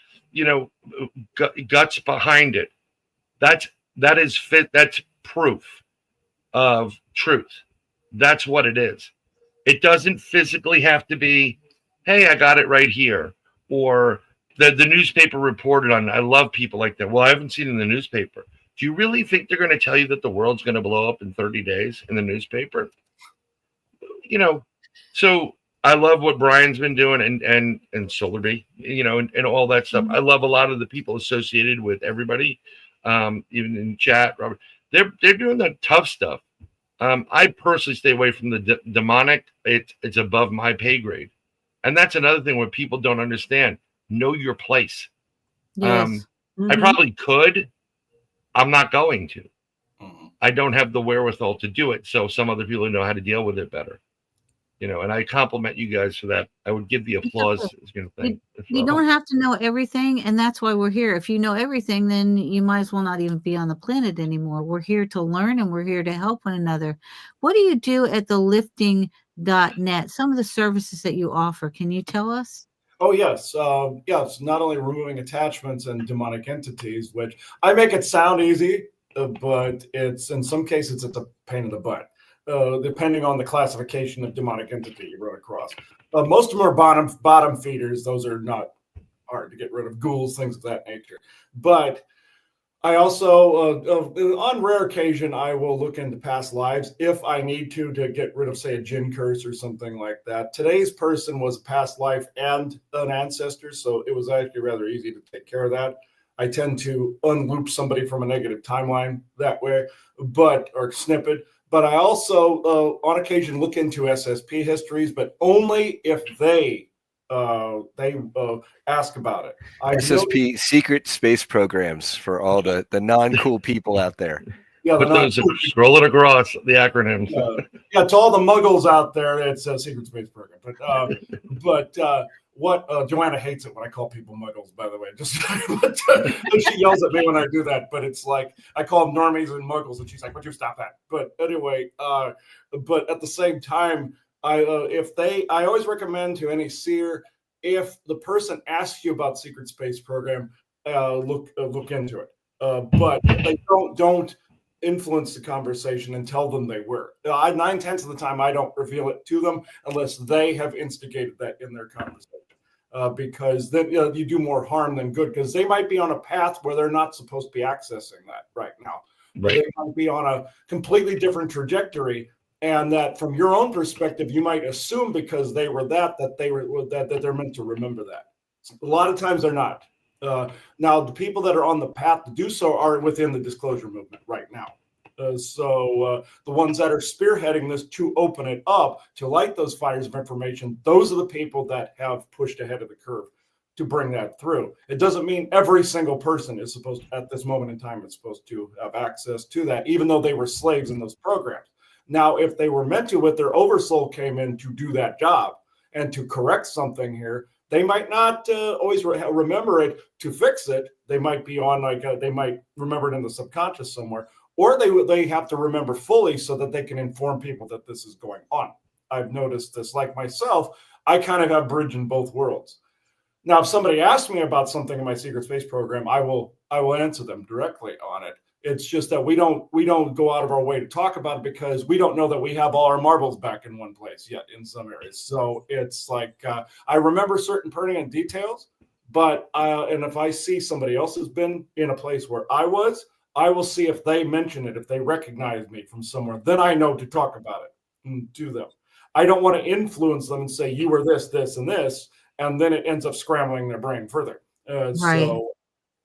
guts behind it, that's proof of truth. That's what it is. It doesn't physically have to be, hey, I got it right here, or the newspaper reported on it. I love people like that. Well, I haven't seen it in the newspaper. Do you really think they're going to tell you that the world's going to blow up in 30 days in the newspaper? So I love what Brian's been doing and Solarby, and all that stuff. I love a lot of the people associated with everybody, even in chat. Robert, they're doing the tough stuff. I personally stay away from the demonic. It's above my pay grade, and that's another thing where people don't understand. Know your place. Yes. I probably could. I'm not going to. I don't have the wherewithal to do it. So some other people know how to deal with it better. And I compliment you guys for that. I would give the applause. You don't have to know everything, and that's why we're here. If you know everything, then you might as well not even be on the planet anymore. We're here to learn, and we're here to help one another. What do you do at the lifting.net? Some of the services that you offer, can you tell us? Oh, yes. Yes, not only removing attachments and demonic entities, which I make it sound easy, but it's in some cases it's a pain in the butt. Depending on the classification of demonic entity you run across. Most of them are bottom feeders. Those are not hard to get rid of, ghouls, things of that nature. But I also, on rare occasion, I will look into past lives if I need to get rid of, say, a jinn curse or something like that. Today's person was a past life and an ancestor, so it was actually rather easy to take care of that. I tend to unloop somebody from a negative timeline that way, or snippet. But I also, on occasion, look into SSP histories, but only if they ask about it. SSP, secret space programs for all the non-cool people out there. Yeah, scrolling across the acronyms. To all the muggles out there, it's a secret space program. But Joanna hates it when I call people muggles, by the way. She yells at me when I do that. But it's like I call them normies and muggles, and she's like, "Would you stop that?" But anyway, but at the same time, I always recommend to any seer, if the person asks you about secret space program, look into it. But they don't influence the conversation and tell them they were. 9/10 of the time, I don't reveal it to them unless they have instigated that in their conversation. Because then you do more harm than good, because they might be on a path where they're not supposed to be accessing that right now. Right. They might be on a completely different trajectory, and that from your own perspective, you might assume because they were that they're meant to remember that. A lot of times they're not. Now, the people that are on the path to do so are within the disclosure movement right now. So the ones that are spearheading this to open it up, to light those fires of information, those are the people that have pushed ahead of the curve to bring that through. It doesn't mean every single person is supposed to, at this moment in time, is supposed to have access to that, even though they were slaves in those programs. Now, if they were meant to, if their oversoul came in to do that job and to correct something here, they might not always remember it to fix it. They might be on they might remember it in the subconscious somewhere, or they have to remember fully so that they can inform people that this is going on. I've noticed this. Like myself, I kind of have bridge in both worlds. Now, if somebody asks me about something in my secret space program, I will answer them directly on it. It's just that we don't go out of our way to talk about it because we don't know that we have all our marbles back in one place yet in some areas. So it's like I remember certain pertinent details, but and if I see somebody else has been in a place where I will see if they mention it, if they recognize me from somewhere. Then I know to talk about it to them. I don't want to influence them and say you were this, this, and this, and then it ends up scrambling their brain further. Right. So.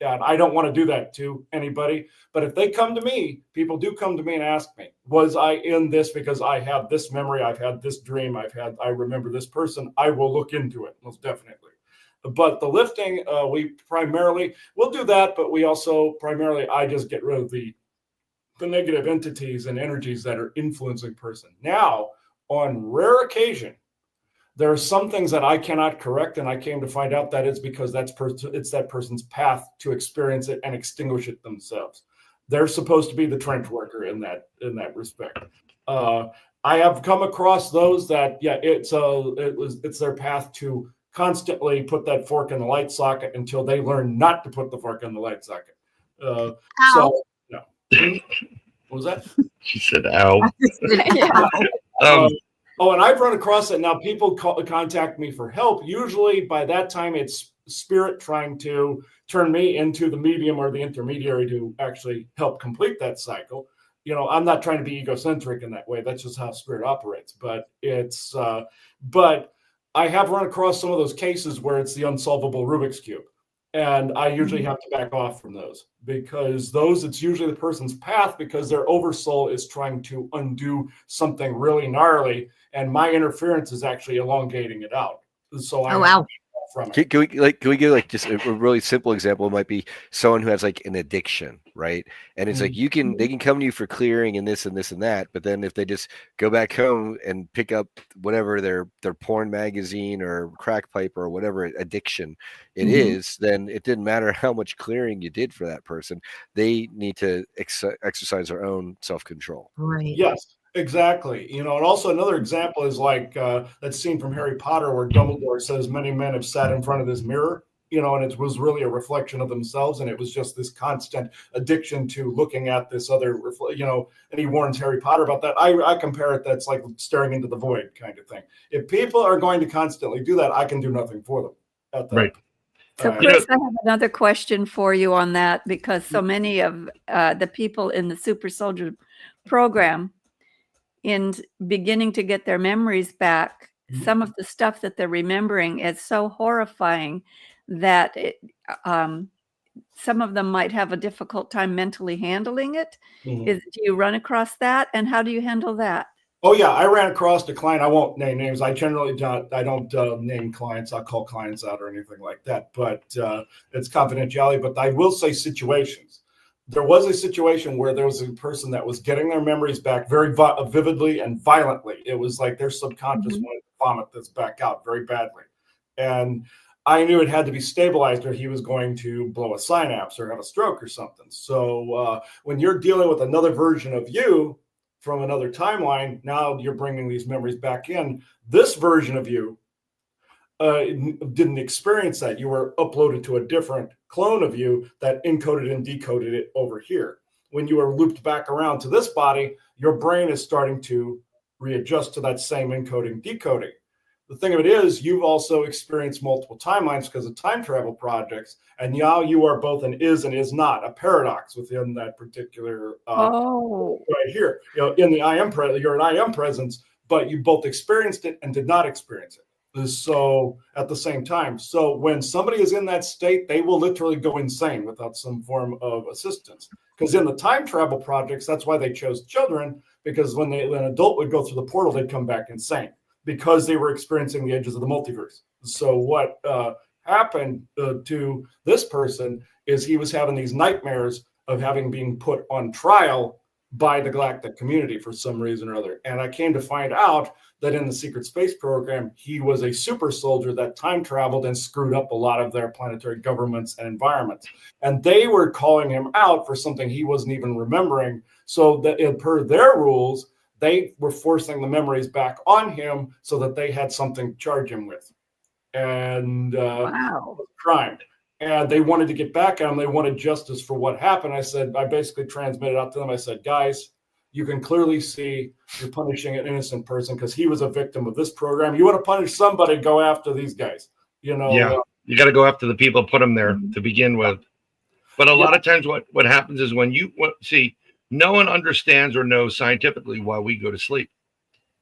And I don't want to do that to anybody. But if they come to me, people do come to me and ask me, was I in this because I have this memory, I've had this dream, I remember this person, I will look into it, most definitely. But the lifting, we'll do that, but we also I just get rid of the negative entities and energies that are influencing person. Now, on rare occasion, there are some things that I cannot correct, and I came to find out that it's because it's that person's path to experience it and extinguish it themselves. They're supposed to be the trench worker in that respect. I have come across those that it's their path to constantly put that fork in the light socket until they learn not to put the fork in the light socket. So no. What was that? She said, "Ow." And I've run across it. Now people contact me for help. Usually by that time, it's spirit trying to turn me into the medium or the intermediary to actually help complete that cycle. I'm not trying to be egocentric in that way. That's just how spirit operates. But it's, but I have run across some of those cases where it's the unsolvable Rubik's Cube. And I usually have to back off from those because it's usually the person's path because their oversoul is trying to undo something really gnarly. And my interference is actually elongating it out. So I Oh, wow. from it. Can we give like just a really simple example? It might be someone who has like an addiction, right? And it's like they can come to you for clearing and this and this and that, but then if they just go back home and pick up whatever their porn magazine or crack pipe or whatever addiction it is, then it didn't matter how much clearing you did for that person. They need to exercise their own self-control. Right. Yes. Exactly. And also another example is like that scene from Harry Potter where Dumbledore says many men have sat in front of this mirror, and it was really a reflection of themselves. And it was just this constant addiction to looking at this other, and he warns Harry Potter about that. I compare it, that's like staring into the void kind of thing. If people are going to constantly do that, I can do nothing for them. At that. Right. So, Chris, I have another question for you on that because so many of the people in the Super Soldier program, in beginning to get their memories back, some of the stuff that they're remembering is so horrifying that some of them might have a difficult time mentally handling it. Do you run across that? And how do you handle that? Oh yeah, I ran across a client. I won't name names. I generally don't. I don't name clients. I'll call clients out or anything like that. But it's confidentiality. But I will say situations. There was a situation where there was a person that was getting their memories back very vividly and violently. It was like their subconscious wanted to vomit this back out very badly. And I knew it had to be stabilized or he was going to blow a synapse or have a stroke or something. So when you're dealing with another version of you from another timeline, now you're bringing these memories back in. This version of you didn't experience that. You were uploaded to a different clone of you that encoded and decoded it over here. When you are looped back around to this body, your brain is starting to readjust to that same encoding, decoding. The thing of it is, you've also experienced multiple timelines because of time travel projects, and now you are both an is and is not, a paradox within that particular right here. In the I am presence, you're an I am presence, but you both experienced it and did not experience it. So at the same time, so when somebody is in that state, they will literally go insane without some form of assistance. Because in the time travel projects, that's why they chose children, because when an adult would go through the portal, they'd come back insane because they were experiencing the edges of the multiverse. So what happened to this person is he was having these nightmares of having been put on trial by the galactic community for some reason or other. And I came to find out that in the secret space program, he was a super soldier that time traveled and screwed up a lot of their planetary governments and environments. And they were calling him out for something he wasn't even remembering. So that per their rules, they were forcing the memories back on him so that they had something to charge him with. And crime. And they wanted to get back at him. They wanted justice for what happened. I basically transmitted out to them. I said, guys, you can clearly see you're punishing an innocent person because he was a victim of this program. You want to punish somebody, go after these guys. You got to go after the people, put them there to begin with. But a lot of times what happens is when no one understands or knows scientifically why we go to sleep,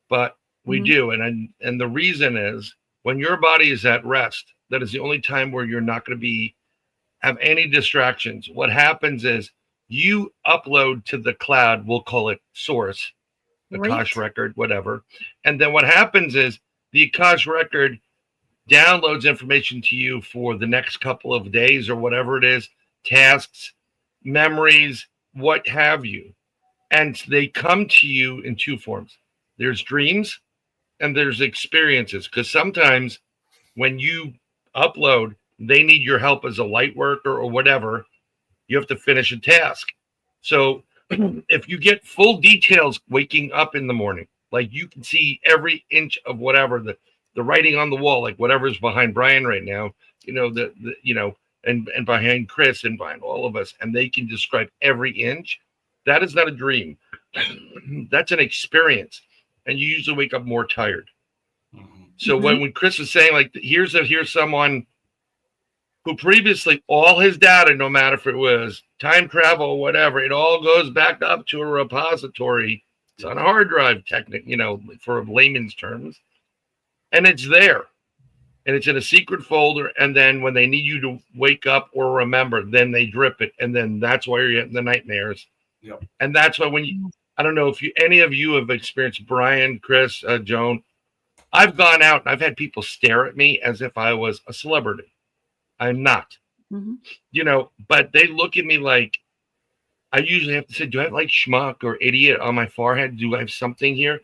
but we do. And the reason is when your body is at rest, that is the only time where you're not going to have any distractions. What happens is you upload to the cloud, we'll call it source, the Akash record, whatever. And then what happens is the Akash record downloads information to you for the next couple of days or whatever it is, tasks, memories, what have you. And they come to you in two forms. There's dreams and there's experiences. Because sometimes when you upload, they need your help as a light worker or whatever. You have to finish a task. So if you get full details waking up in the morning, like you can see every inch of whatever the writing on the wall, like whatever's behind Brian right now, and behind Chris and behind all of us, and they can describe every inch. That is not a dream. That's an experience, and you usually wake up more tired. So when Chris is saying like, here's someone who previously all his data, no matter if it was time travel or whatever, it all goes back up to a repository. It's on a hard drive, for layman's terms, and it's there. and it's in a secret folder. And then when they need you to wake up or remember, then they drip it. And then that's why you're getting the nightmares. Yep. And that's why when you, I don't know if any of you have experienced, Brian, Chris, Joan, I've gone out and I've had people stare at me as if I was a celebrity. I'm not, but they look at me like, I usually have to say, do I have like schmuck or idiot on my forehead? Do I have something here?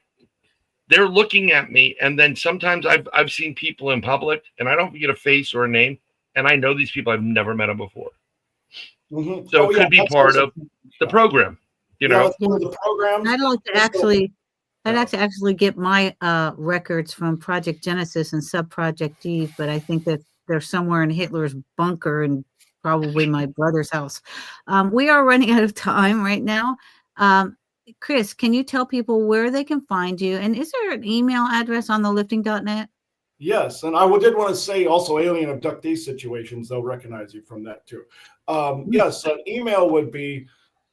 They're looking at me. And then sometimes I've seen people in public and I don't get a face or a name. And I know these people, I've never met them before. Mm-hmm. So it could be part of the program, It's part of the program. I'd like to actually get my records from Project Genesis and Subproject Eve, but I think that they're somewhere in Hitler's bunker and probably my brother's house. We are running out of time right now. Chris, can you tell people where they can find you? And is there an email address on the lifting.net? Yes, and I did want to say also alien abductee situations, they'll recognize you from that too. Yes, an email would be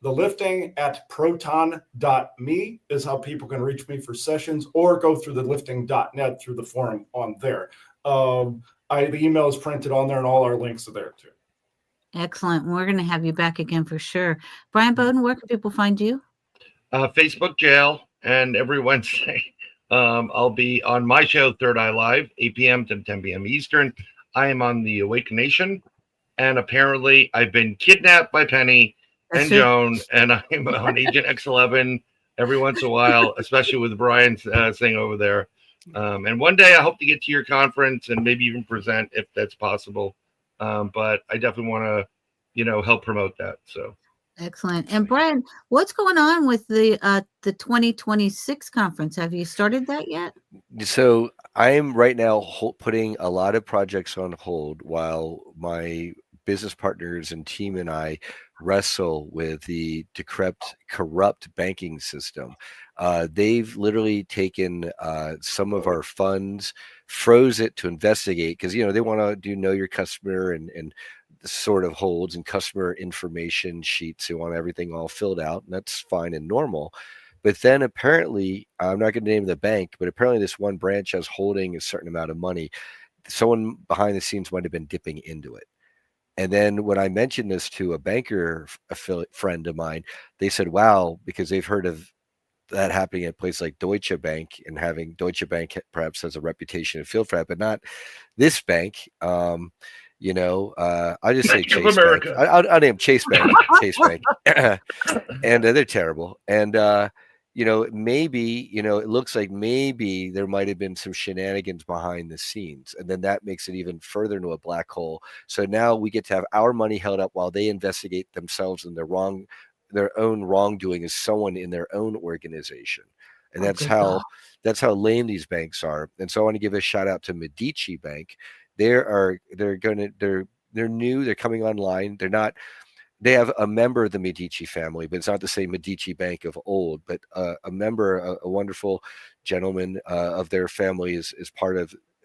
thelifting@proton.me is how people can reach me for sessions, or go through the lifting.net through the forum on there. The email is printed on there and all our links are there too. Excellent. We're going to have you back again for sure. Brian Bowden, where can people find you? Facebook jail, and every Wednesday I'll be on my show, Third Eye Live, 8 p.m. to 10 p.m. Eastern. I am on the Awake Nation, and apparently I've been kidnapped by Penny and Joan, and I'm on Agent X11 every once in a while, especially with Brian's thing over there. And one day I hope to get to your conference and maybe even present if that's possible. But I definitely want to, help promote that. So. Excellent. And Brian, what's going on with the 2026 conference? Have you started that yet? So I'm right now putting a lot of projects on hold while my business partners and team and I wrestle with the corrupt banking system. They've literally taken some of our funds, froze it to investigate, because they want to do know your customer and sort of holds and customer information sheets. They want everything all filled out, and that's fine and normal. But then apparently, I'm not going to name the bank, but apparently this one branch has holding a certain amount of money. Someone behind the scenes might have been dipping into it. And then when I mentioned this to a banker affiliate friend of mine, they said, wow, because they've heard of that happening at a place like Deutsche Bank, and having Deutsche Bank perhaps has a reputation of field for that, but not this bank. I just say Chase Bank. I'll name Chase Bank. Chase Bank, and they're terrible. And maybe it looks like maybe there might have been some shenanigans behind the scenes, and then that makes it even further into a black hole. So now we get to have our money held up while they investigate themselves and their own wrongdoing as someone in their own organization. And that's how lame these banks are. And so I want to give a shout out to Medici Bank. They're new, they're coming online. They have a member of the Medici family, but it's not the same Medici Bank of old, but a member, a wonderful gentleman of their family is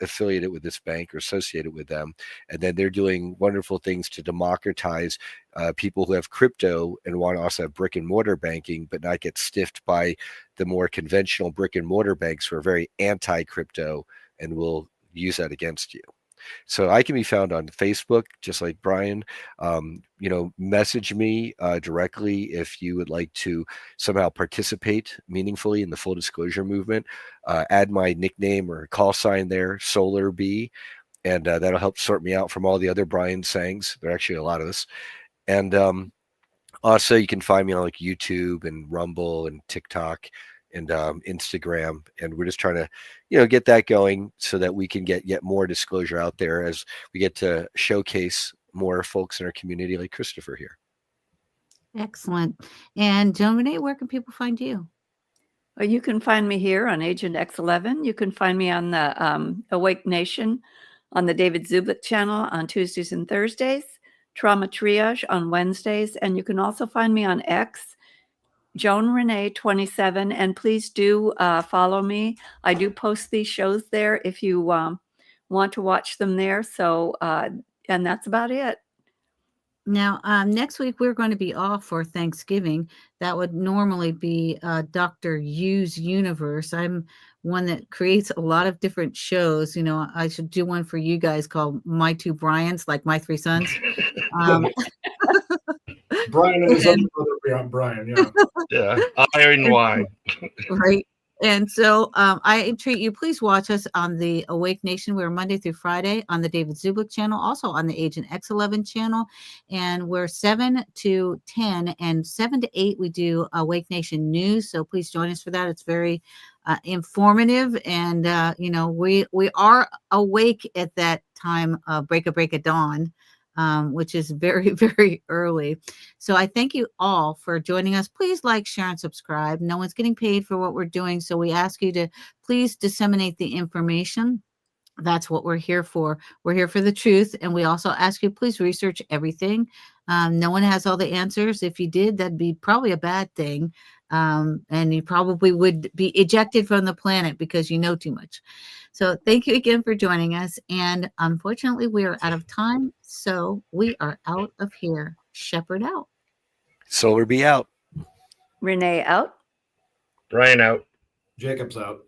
affiliated with this bank or associated with them. And then they're doing wonderful things to democratize people who have crypto and want to also have brick and mortar banking, but not get stiffed by the more conventional brick and mortar banks who are very anti-crypto and will use that against you. So I can be found on Facebook, just like Brian. Message me directly if you would like to somehow participate meaningfully in the full disclosure movement. Add my nickname or call sign there, Solar B, and that'll help sort me out from all the other Brian Sangs. There are actually a lot of us. And also, you can find me on like YouTube and Rumble and TikTok and Instagram, and we're just trying to get that going so that we can get yet more disclosure out there as we get to showcase more folks in our community like Christopher here. Excellent. And Joan Renee, where can people find you? Well, you can find me here on Agent X11. You can find me on the Awake Nation on the David Zubik channel on Tuesdays and Thursdays, Trauma Triage on Wednesdays, and you can also find me on X, Joan Renee 27, and please do follow me. I do post these shows there if you want to watch them there. So, and that's about it. Now, next week we're going to be off for Thanksgiving. That would normally be Dr. Yu's Universe. I'm one that creates a lot of different shows. You know, I should do one for you guys called My Two Bryans, like my three sons. Brian and his other brother, Brian, yeah. Yeah, iron wine. Right. And so I entreat you, please watch us on the Awake Nation. We're Monday through Friday on the David Zubik channel, also on the Agent X11 channel. And we're 7 to 10 and 7 to 8, we do Awake Nation news. So please join us for that. It's very informative. And, you know, we are awake at that time, break of dawn. Which is very, very early. So I thank you all for joining us. Please like, share, and subscribe. No one's getting paid for what we're doing. So we ask you to please disseminate the information. That's what we're here for. We're here for the truth. And we also ask you, please research everything. No one has all the answers. If you did, that'd be probably a bad thing. And you probably would be ejected from the planet because you know too much. So thank you again for joining us. And unfortunately, we are out of time. So we are out of here. Shepherd out. Solar be out. Renee out. Brian out. Jacob's out.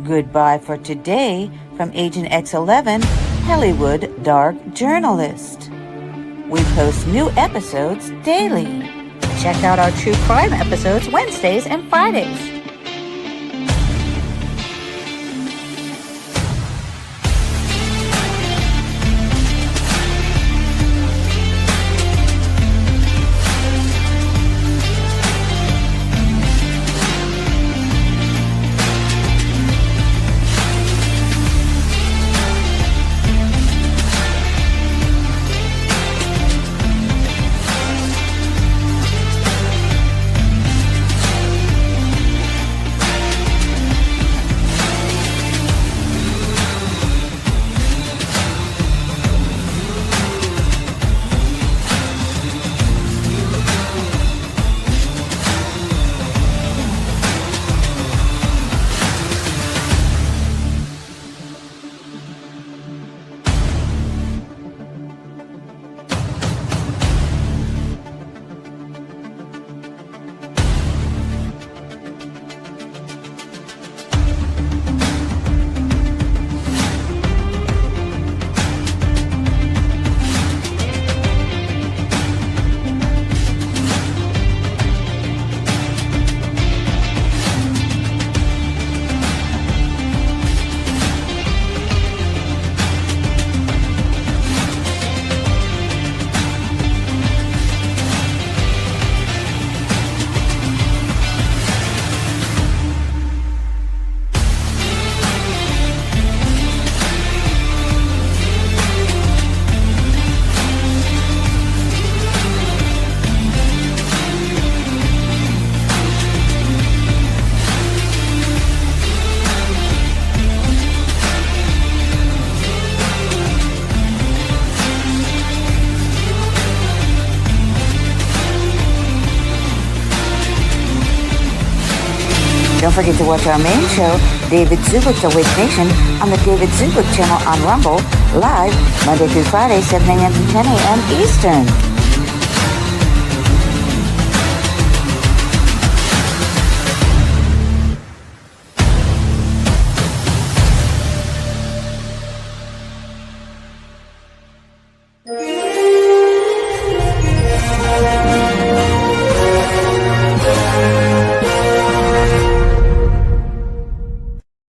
Goodbye for today from Agent X11, Hollywood Dark Journalist. We post new episodes daily. Check out our true crime episodes Wednesdays and Fridays. Don't forget to watch our main show, David Zubik's Awake Nation, on the David Zubik channel on Rumble, live Monday through Friday, 7 a.m. to 10 a.m. Eastern.